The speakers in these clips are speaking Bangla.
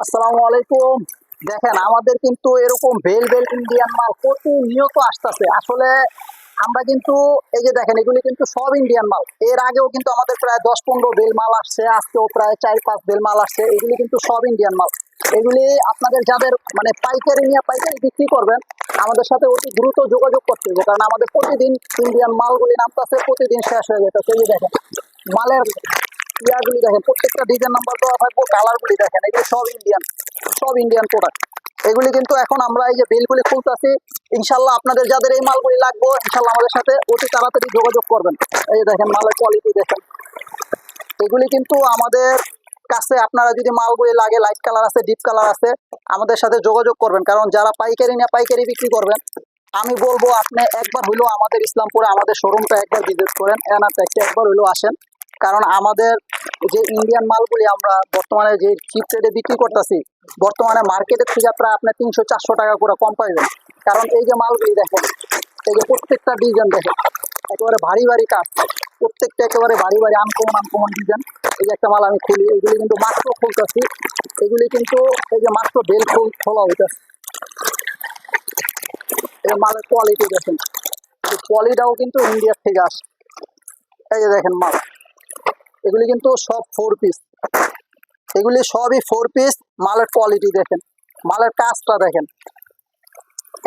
আসসালামু আলাইকুম। দেখেন আমাদের কিন্তু এরকম বেল বেল ইন্ডিয়ান মাল প্রতিনিয়ত আসতেছে। আসলে আমরা কিন্তু এই যে দেখেন এগুলি কিন্তু সব ইন্ডিয়ান মাল। এর আগেও কিন্তু আমাদের প্রায় 10-15 বেল মাল আসছে, আজকেও প্রায় 4-5 বেল মাল আসছে। এগুলি কিন্তু সব ইন্ডিয়ান মাল। এগুলি আপনাদের যাদের মানে পাইকারি নিয়ে পাইকারি বিক্রি করবেন, আমাদের সাথে অতি দ্রুত যোগাযোগ করতে হবে, কারণ আমাদের প্রতিদিন ইন্ডিয়ান মালগুলি নামতেছে, প্রতিদিন শেষ হয়ে যেতেছে। এই যে দেখেন মালের ইয়াগুলি দেখেন, প্রত্যেকটা ডিজাইন নাম্বার দেওয়া থাকবো, কালারগুলি দেখেন, এগুলি সব ইন্ডিয়ান প্রোডাক্ট। এগুলি কিন্তু এখন আমরা এই যে বিলগুলি খুলতেছি, ইনশাল্লাহ আপনাদের যাদের এই মালগুলি লাগবে ইনশাল্লাহ আমাদের সাথে অতি তাড়াতাড়ি যোগাযোগ করবেন। এই যে দেখেন মালের কোয়ালিটি দেখেন, এগুলি কিন্তু আমাদের কাছে আপনারা যদি মালগুলি লাগে, লাইট কালার আছে, ডিপ কালার আছে, আমাদের সাথে যোগাযোগ করবেন। কারণ যারা পাইকারি নিয়ে পাইকারি বিক্রি করবেন, আমি বলবো আপনি একবার হইলেও আমাদের ইসলামপুরে আমাদের শোরুমটা একবার ভিজিট করেন, এনারটেক্সে একবার হইলেও আসেন। কারণ আমাদের যে ইন্ডিয়ান মালগুলি আমরা বর্তমানে যে চিপ রেটে বিক্রি করতেছি, বর্তমানে মার্কেটের থেকে প্রায় আপনার 300-400 টাকা করে কম পাইবেন। কারণ এই যে মালগুলি দেখেন, এই যে প্রত্যেকটা ডিজাইন দেখেন, একেবারে ভারী ভারী কাজ, প্রত্যেকটা একেবারে ভারী ভারী আনকমন ডিজাইন। এই যে একটা মাল আমি খুলি, এগুলি কিন্তু মাত্র খুলতেছি, এগুলি কিন্তু এই যে মাত্র বেল খোলা হইতেছে। এই মালের কোয়ালিটি দেখেন, এই কোয়ালিটাও কিন্তু ইন্ডিয়ার থেকে আসে। এই যে দেখেন মাল, এগুলি কিন্তু সব 4 পিস, এগুলি সবই 4 পিস। মালের কোয়ালিটি দেখেন, মালের কাজটা দেখেন,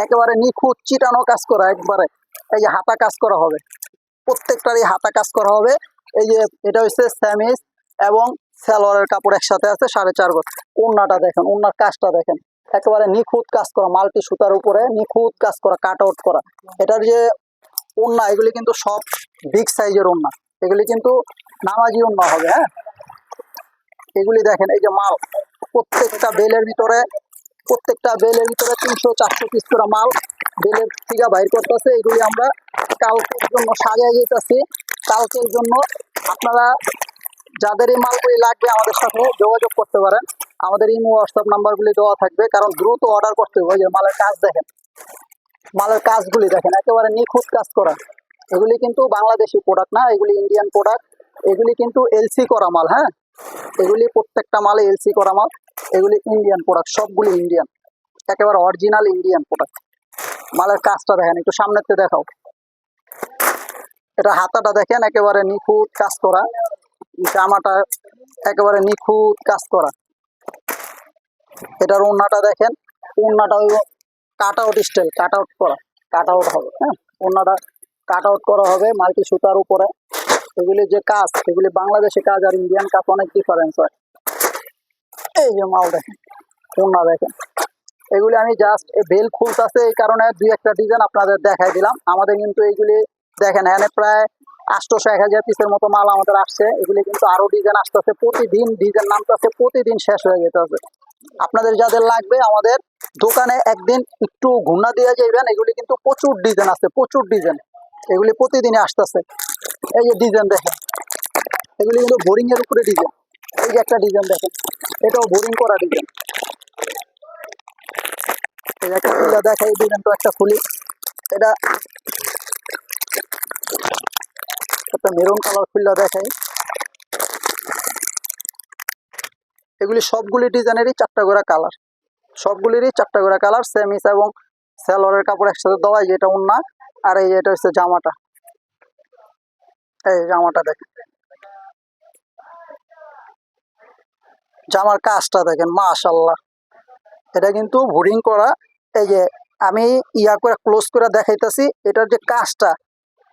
একেবারে নিখুঁত চিটানো কাজ করা একবারে। এই যে হাতা কাজ করা হবে, প্রত্যেকটারই হাতা কাজ করা হবে। এই যে এটা হচ্ছে স্যামিস এবং সালোয়ারের কাপড় একসাথে আছে 4.5 গজ। ওড়নাটা দেখেন, ওড়নার কাজটা দেখেন, একেবারে নিখুঁত কাজ করা, মাল্টি সুতার উপরে নিখুঁত কাজ করা, কাট আউট করা। এটার যে ওড়না, এগুলি কিন্তু সব বিগ সাইজের ওড়না, এগুলি কিন্তু নামাজি ওড়না হবে। হ্যাঁ, এগুলি দেখেন, এই যে মাল প্রত্যেকটা বেলের ভিতরে 300-400 পিস করে মাল বেলের থেকে বাইর করতেছে। এগুলি আমরা কালকের জন্য সাজিয়ে যেতেছি। কালকের জন্য আপনারা যাদের এই মালগুলি লাগবে আমাদের সাথে যোগাযোগ করতে পারেন, আমাদের ইমো হোয়াটসঅ্যাপ নাম্বারগুলি দেওয়া থাকবে। কারণ দ্রুত অর্ডার করতে হবে। যে মালের কাজ দেখেন, মালের কাজগুলি দেখেন, একেবারে নিখুঁত কাজ করা। এগুলি কিন্তু বাংলাদেশি প্রোডাক্ট না, এগুলি ইন্ডিয়ান প্রোডাক্ট। এগুলি কিন্তু এলসি করা মাল। হ্যাঁ, এগুলি প্রত্যেকটা মালে এলসি করা মাল, এগুলি ইন্ডিয়ান প্রোডাক্ট, সবগুলি ইন্ডিয়ান, একেবারে অরিজিনাল ইন্ডিয়ান প্রোডাক্ট। মালের কাজটা দেখেন, একটু সামনেতে দেখাও। এটা হাতাটা দেখেন, একেবারে নিখুঁত কাজ করা, জামাটা একেবারে নিখুঁত কাজ করা। এটার ওড়নাটা দেখেন, ওড়নাটা cut out style, cut out করা, কাট আউট হবে। হ্যাঁ, ওড়নাটা কাট আউট করা হবে মাল্টি সুতার উপরে। এগুলি যে কাজ, এগুলি বাংলাদেশি কাজ আর ইন্ডিয়ান কাজ অনেক ডিফারেন্স হয়। এই যে মাল দেখেন, ওড়না দেখেন, এগুলি আমি জাস্ট বেল খুলতেছে এই কারণে 2-1টা ডিজাইন আপনাদের দেখাই দিলাম। আমাদের কিন্তু এইগুলি দেখেন, এখানে প্রায় 800-1000 পিসের মতো মাল আমাদের আসছে। এগুলি কিন্তু আরো ডিজাইন আসতেছে, প্রতিদিন ডিজাইন নামতেছে, প্রতিদিন শেষ হয়ে যেতে হবে। আপনাদের যাদের লাগবে আমাদের দোকানে একদিন একটু ঘুরনা দিয়ে যাইবেন। এগুলি কিন্তু প্রচুর ডিজাইন আছে, প্রচুর ডিজাইন, এগুলি প্রতিদিনই আসতেছে। এই যে ডিজাইন দেখেন, এগুলি কিন্তু বোরিং এর উপরে ডিজাইন। এই যে একটা ডিজাইন দেখেন, এটাও বোরিং করা ডিজাইন। এই একটা খুলে দেখা, এই ডিজাইন তো একটা খুলি, এটা একটা মেরুন কালার খুলে দেখাই। এগুলি সবগুলি ডিজাইনেরই 4টা করে কালার, সবগুলিরই 4টা করে কালার, সেমিস এবং সালোয়ারের কাপড় একসাথে দেওয়া। এই যে এটা ওড়না, আর এই এটা হচ্ছে জামাটা। এই জামাটা দেখেন, জামার কাজটা দেখেন, মাশাআল্লাহ, এটা কিন্তু বোরিং করা। এই যে আমি ইয়া করে ক্লোজ করে দেখাইতেছি, এটার যে কাজটা,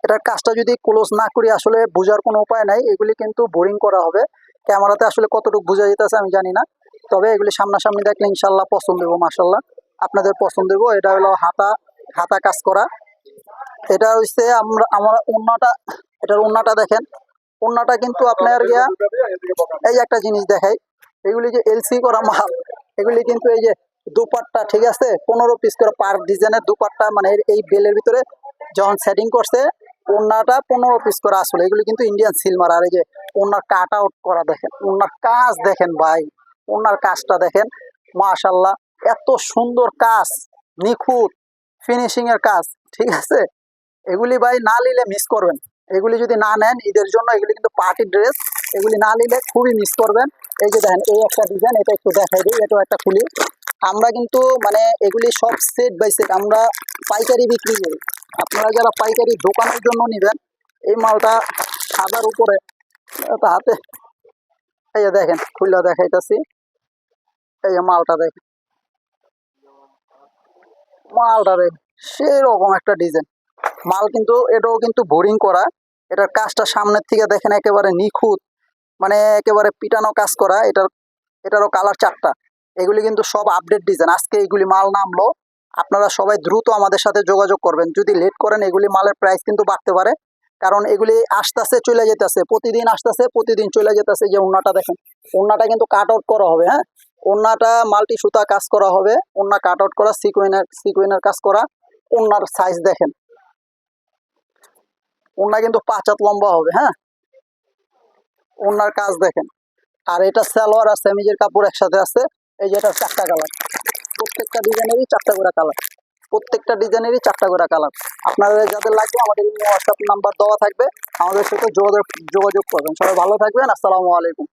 এটার কাজটা যদি ক্লোজ না করি আসলে বোঝার কোনো উপায় নাই। এগুলি কিন্তু বোরিং করা হবে, ক্যামেরাতে আসলে কতটুকু বোঝা যেতেছে আমি জানি না, তবে এগুলি সামনাসামনি দেখলে ইনশাল্লাহ পছন্দ হবো, মাশাল্লাহ আপনাদের পছন্দ হবো। এটা হলো হাতা, হাতা কাজ করা। এটা হচ্ছে আমরা ওড়নাটা, এটার ওড়নাটা দেখেন, ওড়নাটা কিন্তু আপনার গিয়া এই যে একটা জিনিস দেখাই, এগুলি যে এলসি করা মাল, এগুলি কিন্তু এই যে দুপাট্টা, ঠিক আছে, 15 পিস করে পার ডিজাইনের দুপাট্টা, মানে এই বেলের ভিতরে যখন সেটিং করছে ওড়নাটা 15 পিস করে আসলে। এগুলি কিন্তু ইন্ডিয়ান সিলমার। আর এই যে ওড়নার কাট আউট করা দেখেন, ওড়নার কাজ দেখেন ভাই, ওড়নার কাজটা দেখেন, মাশাল্লাহ, এত সুন্দর কাজ, নিখুঁত ফিনিশিং এর কাজ, ঠিক আছে। এগুলি ভাই না নিলে মিস করবেন, এগুলি যদি না নেন ঈদের জন্য, এগুলি কিন্তু পার্টি ড্রেস, এগুলি না নিলে খুবই মিস করবেন। এই যে দেখেন এই একটা ডিজাইন, এটা একটু দেখাই দিই, এটাও একটা খুলি। আমরা কিন্তু মানে এগুলি সব সেট বাই সেট আমরা পাইকারি বিক্রি করি। আপনারা যারা পাইকারি দোকানের জন্য নেবেন, এই মালটা সাদার উপরে হাতে, এই যে দেখেন খুলে দেখাইতেছি, এই যে মালটা দেখেন, মালটা দেখেন সেরকম একটা ডিজাইন মাল, কিন্তু এটাও কিন্তু বোরিং করা। এটার কাজটা সামনের থেকে দেখেন একেবারে নিখুঁত, মানে একেবারে পিটানো কাজ করা। এটারও কালার 4টা। এগুলি কিন্তু সব আপডেট ডিজাইন, আজকে এগুলি মাল নামলো। আপনারা সবাই দ্রুত আমাদের সাথে যোগাযোগ করবেন। যদি লেট করেন এগুলি মালের প্রাইস কিন্তু বাড়তে পারে, কারণ এগুলি আসতেছে চলে যেতেছে, প্রতিদিন আসতেছে প্রতিদিন চলে যেতেছে। যে ওন্নাটা দেখেন, ওন্নাটা কিন্তু কাট আউট করা হবে, হ্যাঁ, ওন্নাটা মাল্টি সুতা কাজ করা হবে, ওন্না কাট আউট করা, সিকুয়েনের কাজ করা। ওন্নার সাইজ দেখেন, ওন্না কিন্তু 5 হাত লম্বা হবে, হ্যাঁ, ওন্নার কাজ দেখেন। আর এটা সালোয়ার আর সেমিজের কাপড় একসাথে আছে। এই যে এটা 4টা কালার, প্রত্যেকটা ডিজাইনেরই 4টা করে কালার, প্রত্যেকটা ডিজাইনেরই 4টা করে কালার। আপনাদের যাদের লাগবে আমাদের হোয়াটসঅ্যাপ নাম্বার দেওয়া থাকবে, আমাদের সাথে যোগাযোগ করবেন। সবাই ভালো থাকবেন, আসসালামু আলাইকুম।